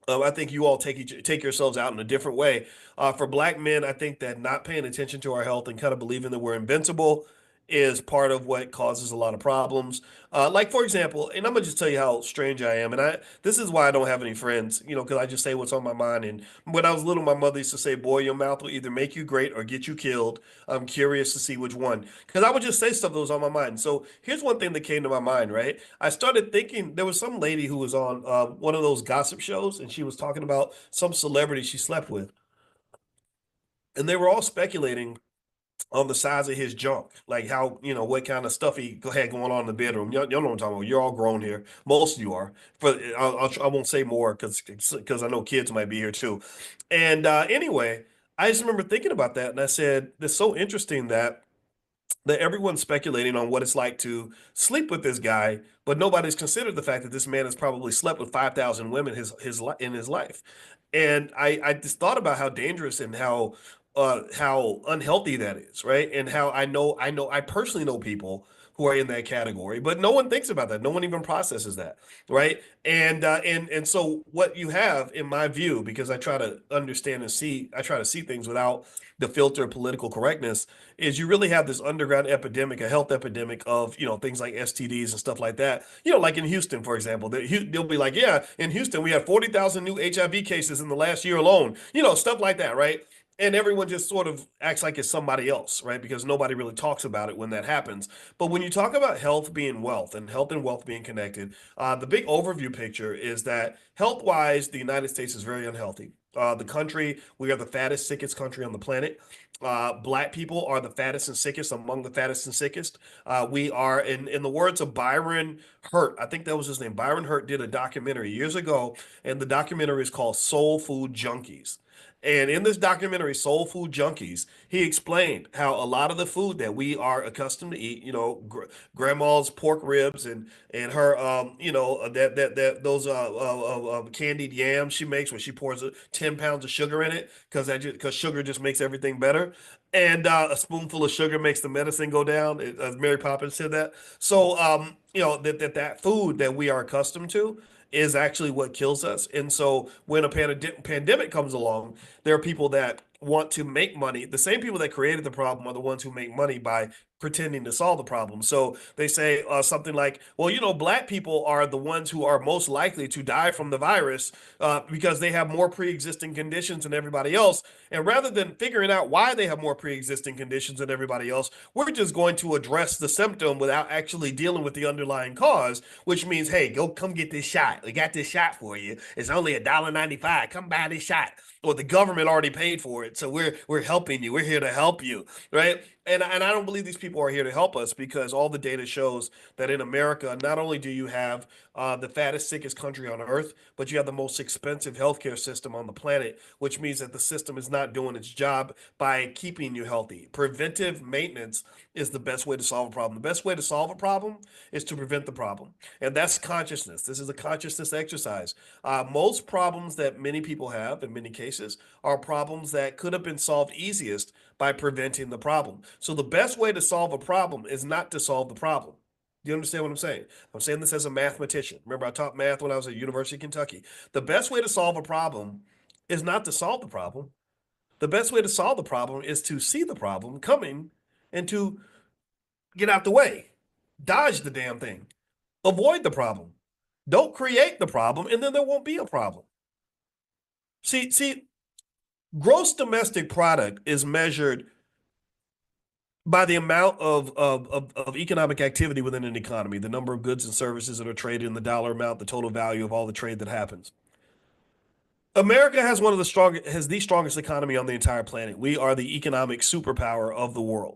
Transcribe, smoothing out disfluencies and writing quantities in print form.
I think you all take yourselves out in a different way. For black men, I think that not paying attention to our health and kind of believing that we're invincible is part of what causes a lot of problems. Like for example, and I'm gonna just tell you how strange I am, and I this is why I don't have any friends, because I just say what's on my mind. And when I was little, my mother used to say, "Boy, your mouth will either make you great or get you killed. I'm curious to see which one," because I would just say stuff that was on my mind. So here's one thing that came to my mind, right? I started thinking there was some lady who was on one of those gossip shows, and she was talking about some celebrity she slept with, and they were all speculating on the size of his junk, like how, what kind of stuff he had going on in the bedroom. Y'all know what I'm talking about. You're all grown here. Most of you are. But I won't say more because I know kids might be here too. And anyway, I just remember thinking about that, and I said, "It's so interesting that everyone's speculating on what it's like to sleep with this guy, but nobody's considered the fact that this man has probably slept with 5,000 women in his life." And I just thought about how dangerous and how unhealthy that is, right? And how I personally know people who are in that category, but no one thinks about that. No one even processes that, right? And so what you have, in my view, because I try to understand and see, I try to see things without the filter of political correctness, is you really have this underground epidemic, a health epidemic of, things like STDs and stuff like that. Like in Houston, for example, they'll be like, yeah, in Houston, we had 40,000 new HIV cases in the last year alone, stuff like that, right? And everyone just sort of acts like it's somebody else, right? Because nobody really talks about it when that happens. But when you talk about health being wealth and health and wealth being connected, the big overview picture is that health wise, the United States is very unhealthy. The country, we are the fattest, sickest country on the planet. Black people are the fattest and sickest among the fattest and sickest. We are, in the words of Byron Hurt, I think that was his name. Byron Hurt did a documentary years ago, and the documentary is called Soul Food Junkies. And in this documentary, Soul Food Junkies, he explained how a lot of the food that we are accustomed to eat, grandma's pork ribs and her, that those candied yams she makes when she pours 10 pounds of sugar in it because sugar just makes everything better, and a spoonful of sugar makes the medicine go down, as Mary Poppins said that. So, that food that we are accustomed to is actually what kills us. And so when a pandemic comes along, there are people that want to make money. The same people that created the problem are the ones who make money by pretending to solve the problem. So they say something like, well, black people are the ones who are most likely to die from the virus because they have more pre-existing conditions than everybody else. And rather than figuring out why they have more pre-existing conditions than everybody else, we're just going to address the symptom without actually dealing with the underlying cause, which means, hey, go come get this shot. We got this shot for you. It's only $1.95. Come buy this shot. Or the government already paid for it, so we're helping you. We're here to help you, right? And I don't believe these people are here to help us because all the data shows that in America, not only do you have the fattest, sickest country on earth, but you have the most expensive healthcare system on the planet, which means that the system is not doing its job by keeping you healthy. Preventive maintenance is the best way to solve a problem. The best way to solve a problem is to prevent the problem. And that's consciousness. This is a consciousness exercise. Most problems that many people have, in many cases, are problems that could have been solved easiest by preventing the problem. So the best way to solve a problem is not to solve the problem. Do you understand what I'm saying? I'm saying this as a mathematician. Remember, I taught math when I was at University of Kentucky. The best way to solve a problem is not to solve the problem. The best way to solve the problem is to see the problem coming and to get out the way, dodge the damn thing, avoid the problem. Don't create the problem, and then there won't be a problem. See, gross domestic product is measured by the amount of economic activity within an economy, the number of goods and services that are traded, and the dollar amount, the total value of all the trade that happens. America has the strongest economy on the entire planet. We are the economic superpower of the world.